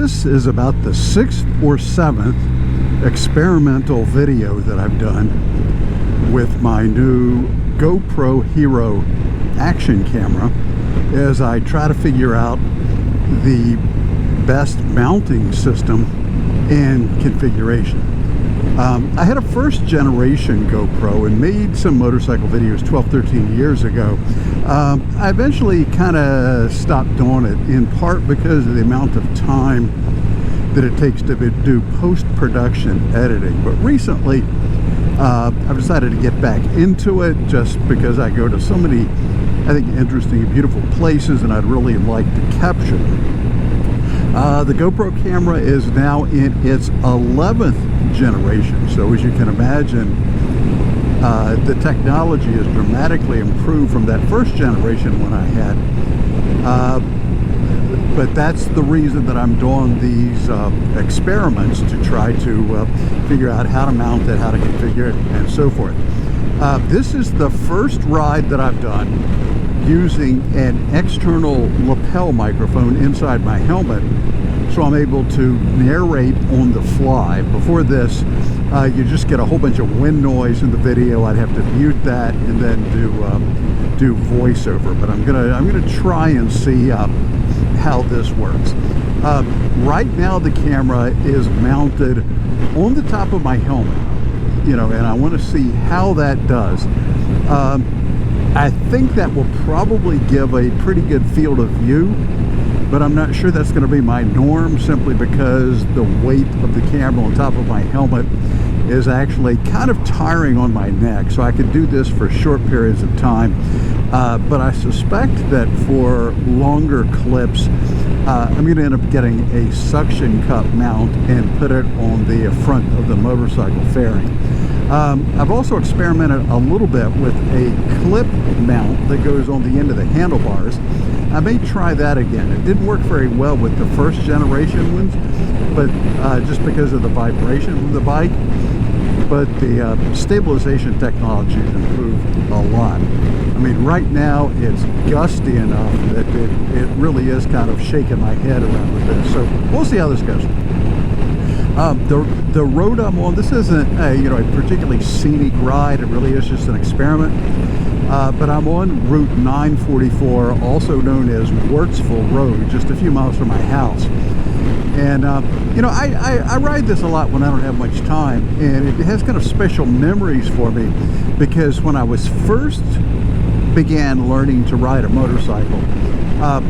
This is about the 6th or 7th experimental video that I've done with my new GoPro Hero action camera as I try to figure out the best mounting system and configuration. I had a first generation GoPro and made some motorcycle videos 12-13 years ago. I eventually kind of stopped doing it, in part because of the amount of time that it takes to do post-production editing. But recently I've decided to get back into it just because I go to so many, I think, interesting and beautiful places, and I'd really like to capture them. The GoPro camera is now in its 11th generation, so as you can imagine, the technology has dramatically improved from that first generation one I had. But that's the reason that I'm doing these experiments, to try to figure out how to mount it, how to configure it, and so forth. This is the first ride that I've done using an external lapel microphone inside my helmet, so I'm able to narrate on the fly. Before this, you just get a whole bunch of wind noise in the video. I'd have to mute that and then do voiceover. But I'm gonna try and see how this works. Right now, the camera is mounted on the top of my helmet, and I want to see how that does. I think that will probably give a pretty good field of view, but I'm not sure that's going to be my norm, simply because the weight of the camera on top of my helmet is actually kind of tiring on my neck. So I could do this for short periods of time, but I suspect that for longer clips, I'm going to end up getting a suction cup mount and put it on the front of the motorcycle fairing. I've also experimented a little bit with a clip mount that goes on the end of the handlebars. I may try that again. It didn't work very well with the first generation ones, but just because of the vibration of the bike. But the stabilization technology has improved a lot. I mean, right now it's gusty enough that it really is kind of shaking my head around with this. So we'll see how this goes. The road I'm on, this isn't a particularly scenic ride. It really is just an experiment. But I'm on Route 944, also known as Wartsville Road, just a few miles from my house. And I ride this a lot when I don't have much time, and it has kind of special memories for me, because when I was first began learning to ride a motorcycle,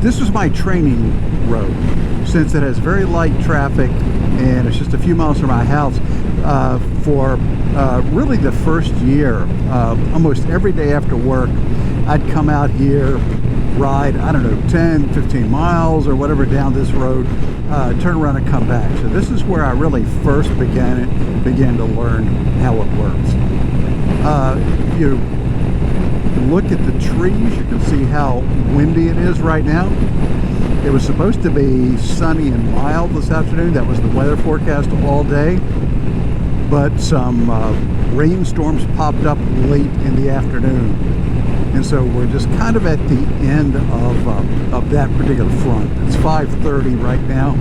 this was my training road, since it has very light traffic and it's just a few miles from my house. For really the first year, almost every day after work, I'd come out here, ride, I don't know, 10, 15 miles or whatever down this road, turn around and come back. So this is where I really first began to learn how it works. You look at the trees, you can see how windy it is right now. It was supposed to be sunny and mild this afternoon. That was the weather forecast all day. But some rainstorms popped up late in the afternoon. And so we're just kind of at the end of that particular front. It's 5:30 right now.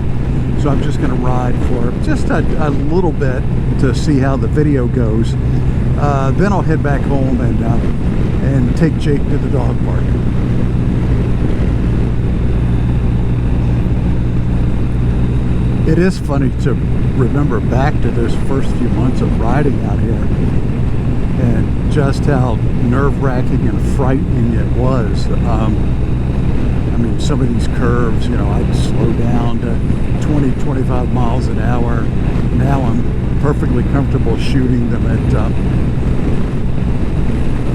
So I'm just going to ride for just a little bit to see how the video goes. Then I'll head back home and take Jake to the dog park. It is funny to remember back to those first few months of riding out here and just how nerve-wracking and frightening it was. I mean, some of these curves, I'd slow down to 20, 25 miles an hour. Now I'm perfectly comfortable shooting them at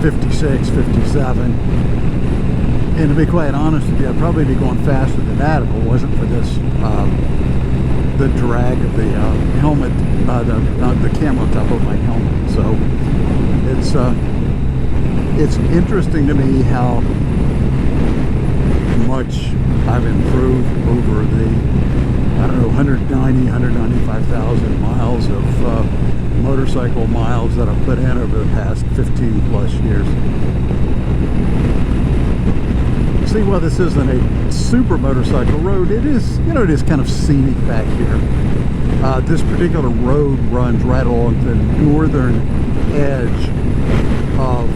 56, 57. And to be quite honest with you, I'd probably be going faster than that if it wasn't for this the drag of the helmet, the camera on top of my helmet. So it's interesting to me how much I've improved over the, 195,000 miles of motorcycle miles that I've put in over the past 15 plus years. see why this isn't a super motorcycle road. It is, you know, it is kind of scenic back here. This particular road runs right along the northern edge of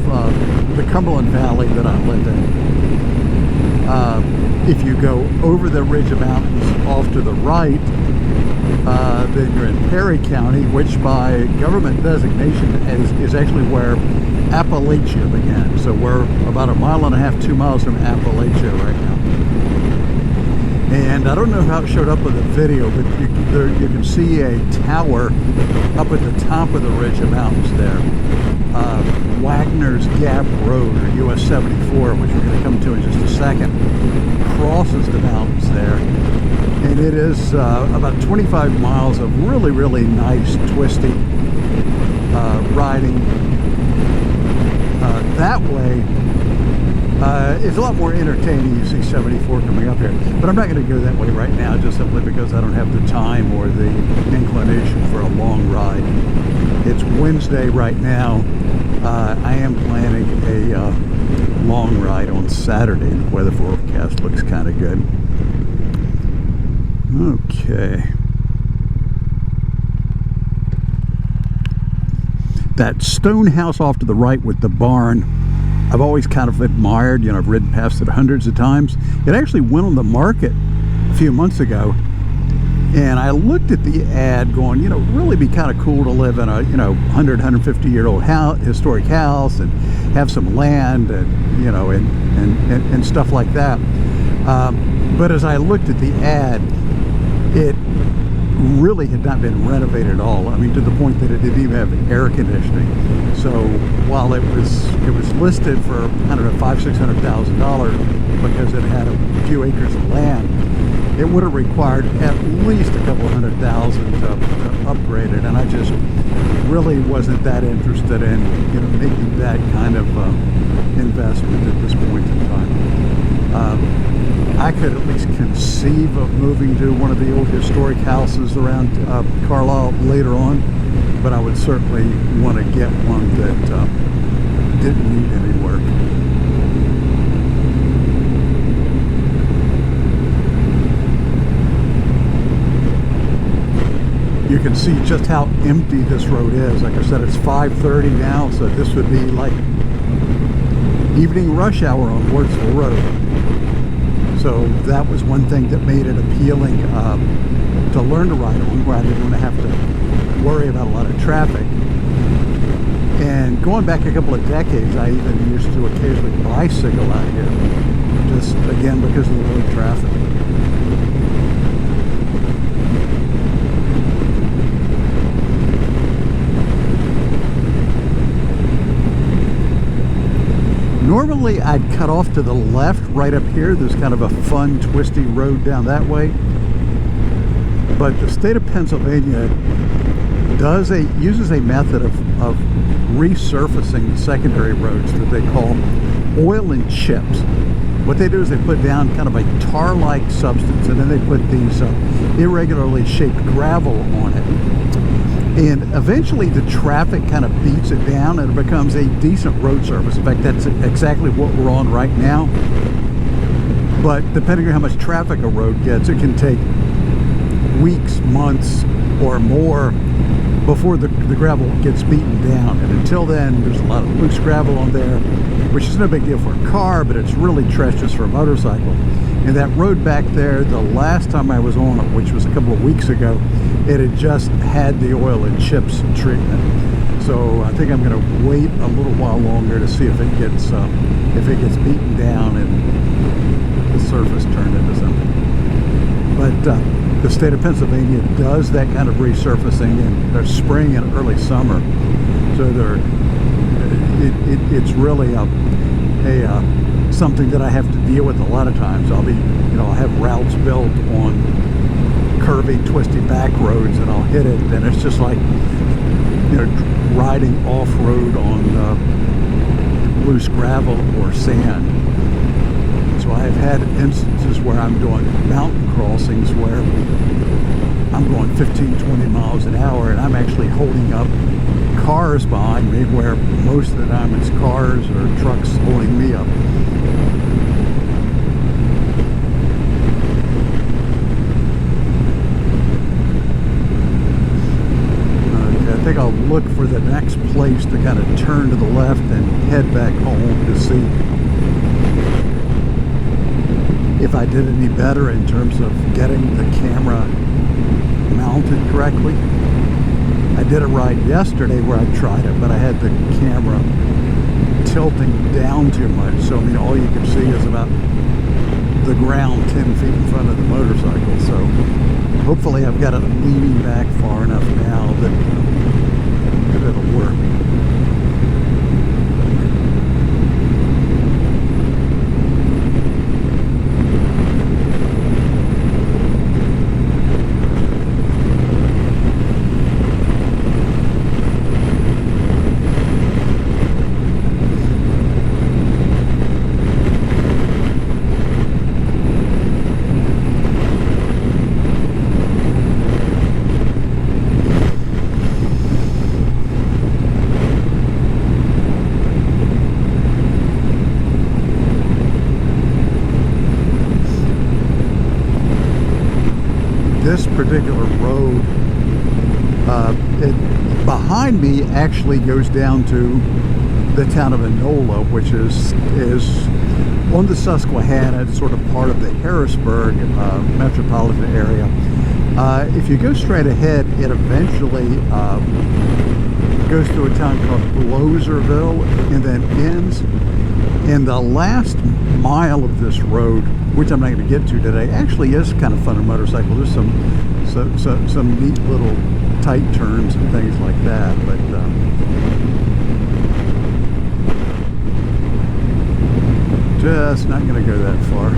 the Cumberland Valley that I live in. If you go over the ridge of mountains off to the right, then you're in Perry County, which by government designation is actually where Appalachia began. So we're about 1.5 miles, 2 miles from Appalachia right now. And I don't know how it showed up in the video, but you can see a tower up at the top of the ridge of mountains there. Wagner's Gap Road, or US 74, which we're going to come to in just a second, crosses the mountains there. And it is about 25 miles of really, really nice, twisty riding. That way is a lot more entertaining. You see 74 coming up here, but I'm not going to go that way right now, just simply because I don't have the time or the inclination for a long ride. It's Wednesday right now. I am planning a long ride on Saturday. The weather forecast looks kind of good. Okay. That stone house off to the right with the barn, I've always kind of admired. You know, I've ridden past it hundreds of times. It actually went on the market a few months ago, and I looked at the ad going, you know, it'd really be kind of cool to live in a, you know, 100-150-year-old historic house and have some land and, you know, and stuff like that. But as I looked at the ad, it really had not been renovated at all. I mean, to the point that it didn't even have air conditioning. So while it was listed for, I don't know, $500,000-$600,000 because it had a few acres of land, it would have required at least a couple $100,000 to upgrade it. And I just really wasn't that interested in, you know, making that kind of investment at this point in time. I could at least conceive of moving to one of the old historic houses around Carlisle later on, but I would certainly want to get one that didn't need any work. You can see just how empty this road is. Like I said, it's 5:30 now, so this would be like evening rush hour on Wardsville Road. So that was one thing that made it appealing to learn to ride on, where I didn't want to have to worry about a lot of traffic. And going back a couple of decades, I even used to occasionally bicycle out here, just again because of the road traffic. Normally I'd cut off to the left right up here. There's kind of a fun twisty road down that way. But the state of Pennsylvania uses a method of resurfacing secondary roads that they call oil and chips. What they do is they put down kind of a tar-like substance, and then they put these irregularly shaped gravel on it. And eventually the traffic kind of beats it down and it becomes a decent road surface. In fact, that's exactly what we're on right now. But depending on how much traffic a road gets, it can take weeks, months, or more before the gravel gets beaten down. And until then, there's a lot of loose gravel on there, which is no big deal for a car, but it's really treacherous for a motorcycle. And that road back there, the last time I was on it, which was a couple of weeks ago, it had just had the oil and chips treatment. So I think I'm going to wait a little while longer to see if it gets beaten down and the surface turned into something. But the state of Pennsylvania does that kind of resurfacing in their spring and early summer. So it's really something that I have to deal with a lot of times. I'll have routes built on curvy, twisty back roads, and I'll hit it, and it's just like, you know, riding off-road on loose gravel or sand. So I've had instances where I'm doing mountain crossings where I'm going 15-20 miles an hour, and I'm actually holding up cars behind me, where most of the time it's cars or trucks holding me up. take a look for the next place to kind of turn to the left and head back home to see if I did any better in terms of getting the camera mounted correctly. I did a ride yesterday where I tried it, but I had the camera tilting down too much, so I mean all you can see is about the ground 10 feet in front of the motorcycle. So hopefully I've got it leaning back far enough now that it'll work. This particular road, behind me actually goes down to the town of Enola, which is on the Susquehanna. It's sort of part of the Harrisburg metropolitan area. If you go straight ahead, it eventually goes through a town called Blowserville and then ends. And the last mile of this road, which I'm not going to get to today, actually is kind of fun on a motorcycle. There's some neat little tight turns and things like that, but just not going to go that far.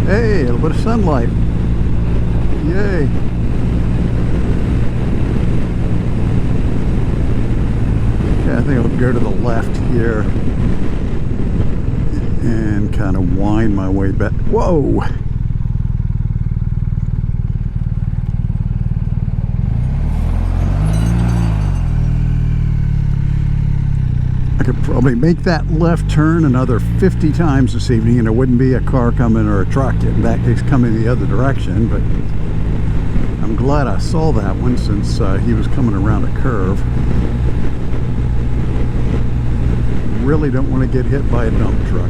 Hey, a little bit of sunlight. Yay. Okay, I think I'll go to the left here and kind of wind my way back. Whoa! I could probably make that left turn another 50 times this evening and there wouldn't be a car coming or a truck. In that case, coming the other direction, but I'm glad I saw that one since he was coming around a curve. Really don't want to get hit by a dump truck.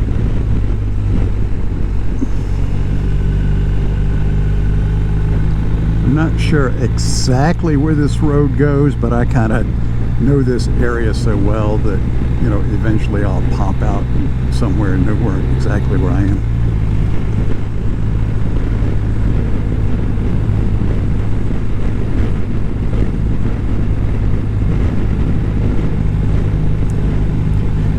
I'm not sure exactly where this road goes, but I kind of know this area so well that, you know, eventually I'll pop out somewhere and know exactly where I am.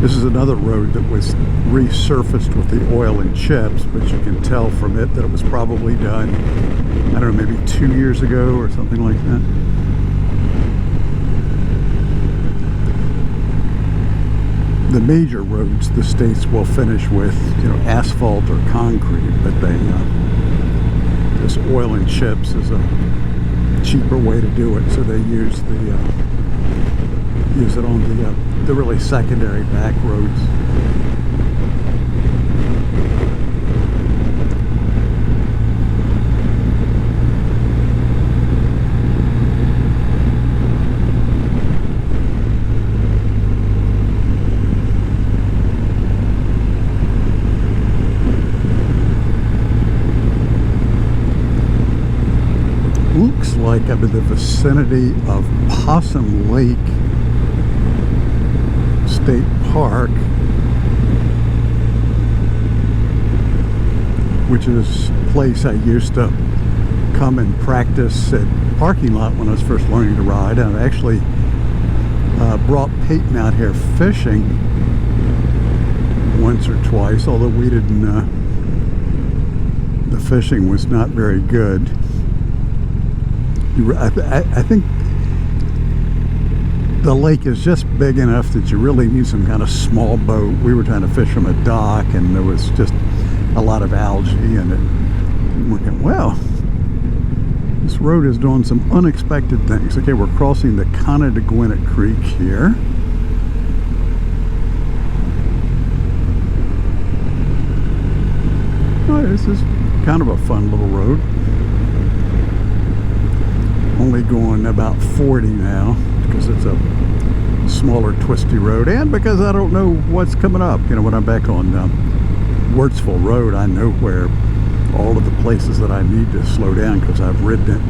This is another road that was resurfaced with the oil and chips, but you can tell from it that it was probably done, I don't know, maybe 2 years ago or something like that. The major roads the states will finish with, you know, asphalt or concrete, but they this oil and chips is a cheaper way to do it, so they use it on the really secondary back roads. Looks like I'm in the vicinity of Possum Lake State Park, which is a place I used to come and practice at parking lot when I was first learning to ride. And I actually brought Peyton out here fishing once or twice, although we didn't, the fishing was not very good. I think the lake is just big enough that you really need some kind of small boat. We were trying to fish from a dock and there was just a lot of algae in it. And we're going, well, this road is doing some unexpected things. Okay, we're crossing the Connedaguinet Creek here. this is kind of a fun little road. Only going about 40 now because it's a smaller twisty road, and because I don't know what's coming up. You know, when I'm back on Wurtzville Road, I know where all of the places that I need to slow down because I've ridden it,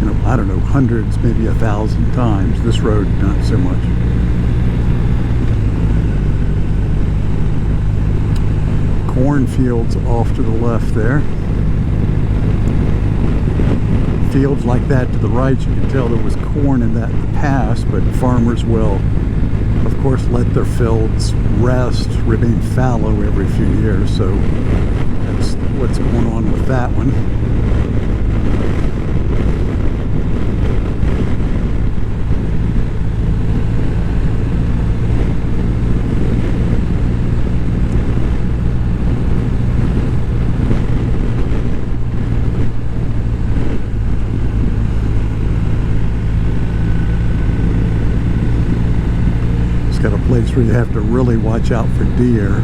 you know, I don't know, hundreds, maybe 1,000 times. This road, not so much. Cornfields off to the left there. Fields like that to the right, you can tell there was corn in that in the past, but farmers will, of course, let their fields rest, remain fallow every few years, so that's what's going on with that one. Got a place where you have to really watch out for deer.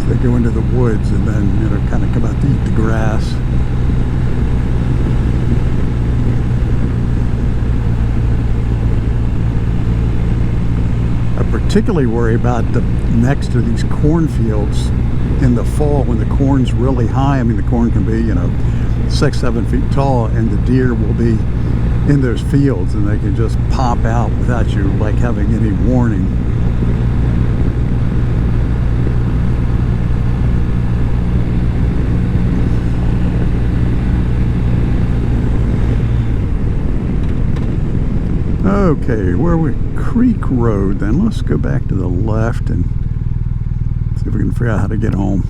So they go into the woods and then, you know, kind of come out to eat the grass. I particularly worry about the next to these cornfields in the fall when the corn's really high. I mean, the corn can be, you know, 6-7 feet tall, and the deer will be in those fields and they can just pop out without you like having any warning. Okay, where are we? Creek Road. Then let's go back to the left and see if we can figure out how to get home.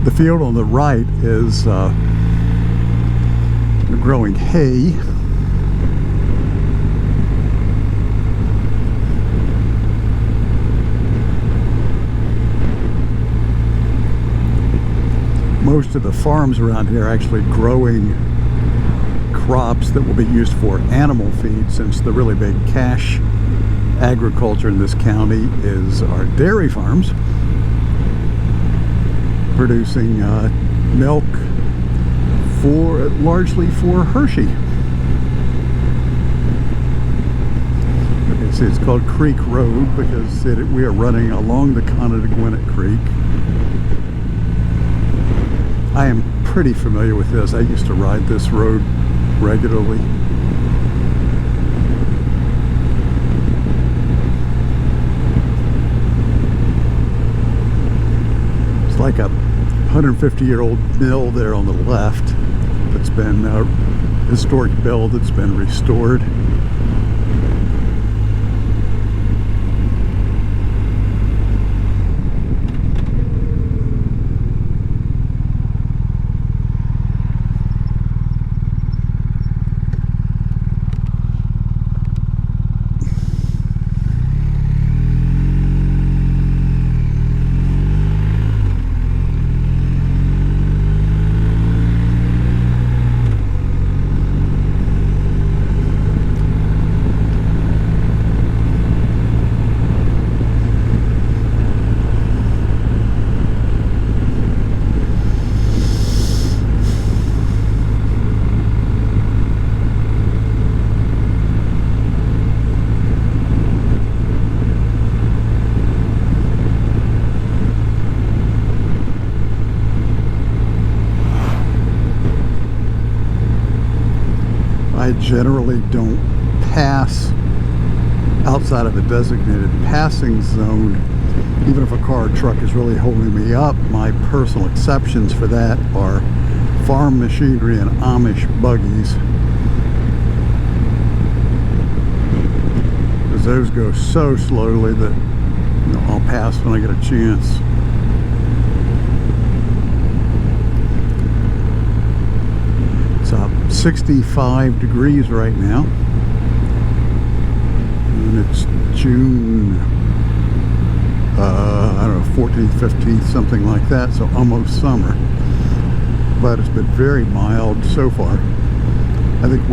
The field on the right is growing hay. Most of the farms around here are actually growing crops that will be used for animal feed, since the really big cash agriculture in this county is our dairy farms, producing milk largely for Hershey. Okay, see, it's called Creek Road because we are running along the Connettagwinnett Creek. I am pretty familiar with this. I used to ride this road regularly. It's like a 150-year-old mill there on the left that's been a historic mill that's been restored. I generally don't pass outside of a designated passing zone, even if a car or truck is really holding me up. My personal exceptions for that are farm machinery and Amish buggies, because those go so slowly that, you know, I'll pass when I get a chance. It's 65 degrees right now, and it's June, I don't know, 14th, 15th, something like that, so almost summer. But it's been very mild so far. I think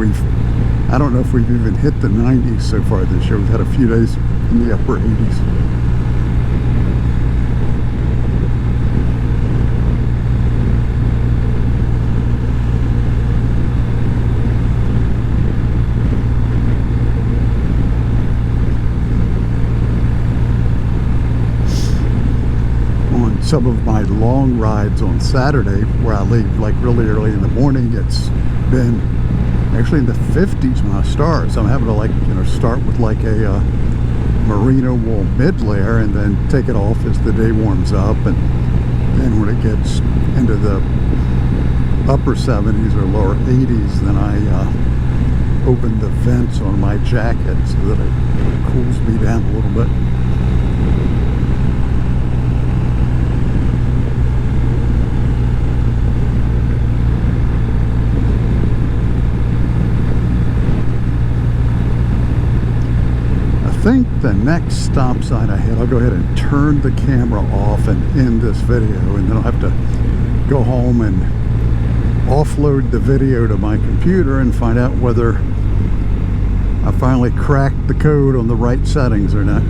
I don't know if we've even hit the 90s so far this year. We've had a few days in the upper 80s. On some of my long rides on Saturday, where I leave like really early in the morning, it's been actually in the 50s when I start. So I'm having to, like, you know, start with like a merino wool mid layer and then take it off as the day warms up, and then when it gets into the upper 70s or lower 80s, then I open the vents on my jacket so that it cools me down a little bit. I think the next stop sign I hit, I'll go ahead and turn the camera off and end this video, and then I'll have to go home and offload the video to my computer and find out whether I finally cracked the code on the right settings or not.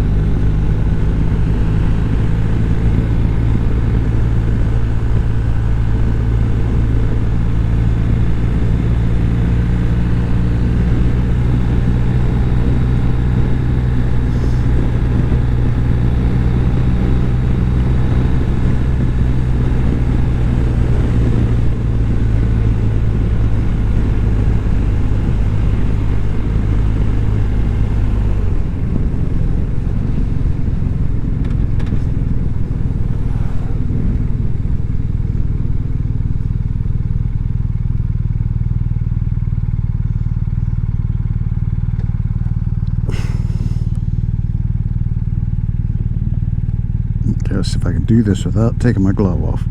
Guess if I can do this without taking my glove off.